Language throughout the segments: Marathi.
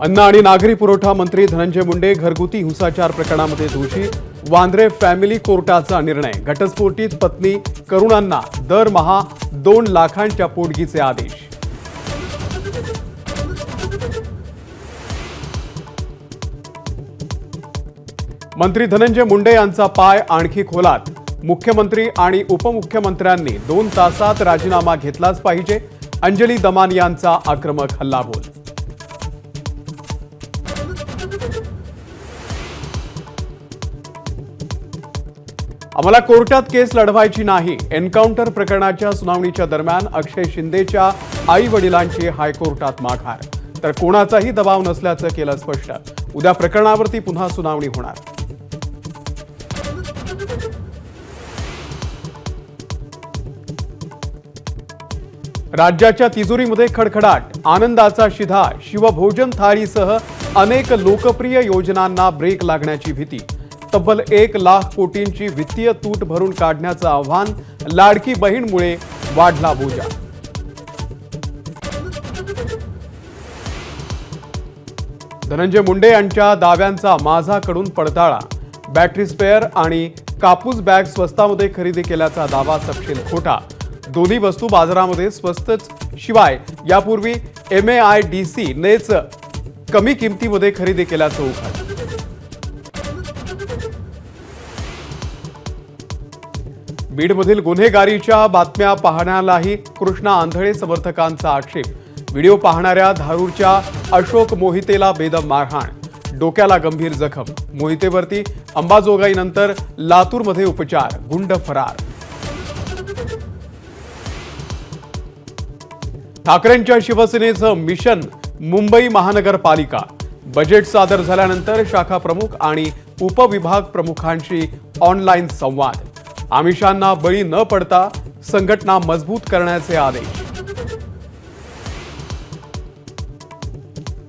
अन्न आणि नागरी पुरवठा मंत्री धनंजय मुंडे घरगुती हिंसाचार प्रकरणामध्ये दोषी, वांद्रे फॅमिली कोर्टाचा निर्णय। घटस्फोटीत पत्नी करुणांना दरमहा 2 लाखांच्या पोटगीचे आदेश। मंत्री धनंजय मुंडे यांचा पाय आणखी खोलात। मुख्यमंत्री आणि उपमुख्यमंत्र्यांनी 2 तासात राजीनामा घेतलाच पाहिजे। अंजली दमानी यांचा आक्रमक हल्लाबोल। आम्हाला कोर्टात केस लढवायची नाही। एन्काउंटर प्रकरणाच्या सुनावणीच्या दरम्यान अक्षय शिंदेच्या आई-वडिलांची हायकोर्टात माघार, तर कोणाचाही दबाव नसल्याचं केलं स्पष्ट। उद्या प्रकरणावरती पुन्हा सुनावणी होणार। राज्याच्या तिजोरीमध्ये खडखडाट, आनंदाचा शिधा। शिवभोजन थाळीसह अनेक लोकप्रिय योजनांना ब्रेक लागण्याची भीती। तब्बल 1 लाख कोटींची वित्तीय तूट भरून काढण्याचं आव्हान। लाडकी बहीणमुळे वाढला बोजा। धनंजय मुंडे यांच्या दाव्यांचा माझाकडून पडताळा। बॅटरी स्पेअर आणि कापूस बॅग स्वस्तामध्ये खरेदी केल्याचा दावा सपशेल खोटा। दोन्ही वस्तू बाजारामध्ये स्वस्तच, शिवाय यापूर्वी MAIDC नेच कमी किमतीमध्ये खरेदी केल्याचं उघड। बीडमधील गुन्हेगारीच्या बातम्या पाहण्यालाही कृष्णा आंधळे समर्थकांचा आक्षेप। व्हिडिओ पाहणाऱ्या धारूरच्या अशोक मोहितेला बेदम मारहाण, डोक्याला गंभीर जखम। मोहितेवरती अंबाजोगाईनंतर लातूरमध्ये उपचार, गुंड फरार। ठाकरेंच्या शिवसेनेचं मिशन मुंबई महानगरपालिका। बजेट सादर झाल्यानंतर शाखा प्रमुख आणि उपविभाग प्रमुखांशी ऑनलाईन संवाद। आमिषांना बळी न पडता संघटना मजबूत करण्याचे आदेश।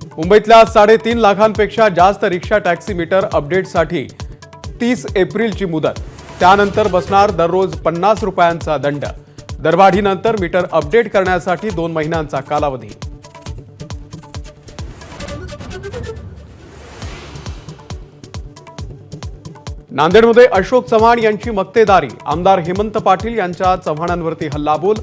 मुंबईतल्या 3.5 लाखांपेक्षा जास्त रिक्षा टॅक्सी मीटर अपडेटसाठी 30 एप्रिलची मुदत। त्यानंतर बसणार दररोज 50 रुपयांचा दंड। दरवाढीनंतर मीटर अपडेट करण्यासाठी 2 महिन्यांचा कालावधी। नांदेडमध्ये अशोक चव्हाण यांची मक्तेदारी। आमदार हेमंत पाटील यांच्या चव्हाणांवरती हल्लाबोल।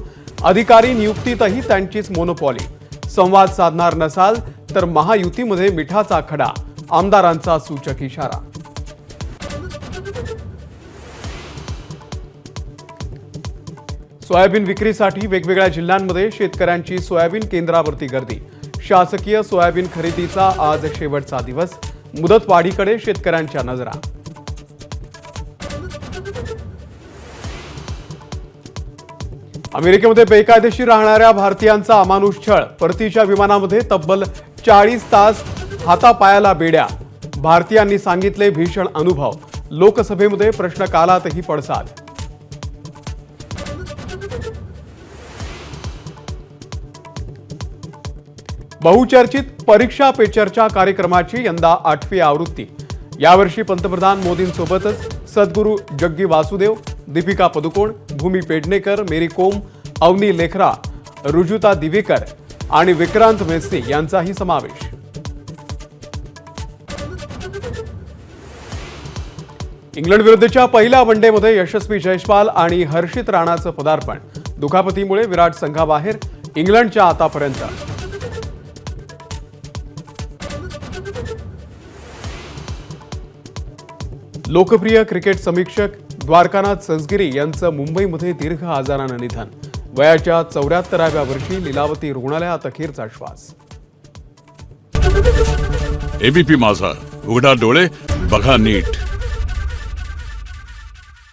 अधिकारी नियुक्तीतही त्यांचीच मोनोपॉली। संवाद साधणार नसाल तर महायुतीमध्ये मिठाचा खडा, आमदारांचा सूचक इशारा। सोयाबीन विक्रीसाठी वेगवेगळ्या जिल्ह्यांमध्ये शेतकऱ्यांची सोयाबीन केंद्रावरती गर्दी। शासकीय सोयाबीन खरेदीचा आज शेवटचा दिवस। मुदतवाढीकडे शेतकऱ्यांच्या नजरा। अमेरिकेमध्ये बेकायदेशीर राहणाऱ्या भारतीयांचा अमानुष छळ। परतीच्या विमानामध्ये तब्बल 40 तास हातापायाला बेड्या। भारतीयांनी सांगितले भीषण अनुभव। लोकसभेमध्ये प्रश्नकालातही पडसाद। बहुचर्चित परीक्षा पे चर्चा कार्यक्रमाची यंदा 8वी आवृत्ती। यावर्षी पंतप्रधान मोदींसोबतच सद्गुरू जग्गी वासुदेव, दीपिका पदुकोण, भूमी पेडणेकर, मेरी कोम, अवनी लेखरा, रुजुता दिवेकर आणि विक्रांत मेस्सी यांचाही समावेश। इंग्लंड विरुद्धच्या पहिल्या वनडेमध्ये यशस्वी जयस्वाल आणि हर्षित राणाचं पदार्पण। दुखापतीमुळे विराट संघाबाहेर। इंग्लंडच्या आतापर्यंत लोकप्रिय क्रिकेट समीक्षक द्वारकानाथ संसगिरी यांचं मुंबईमध्ये दीर्घ आजारानं निधन। वयाच्या 74व्या वर्षी लीलावती रुग्णालयात अखेरचा श्वास। एबीपी माझा, उघडा डोळे बघा नीट।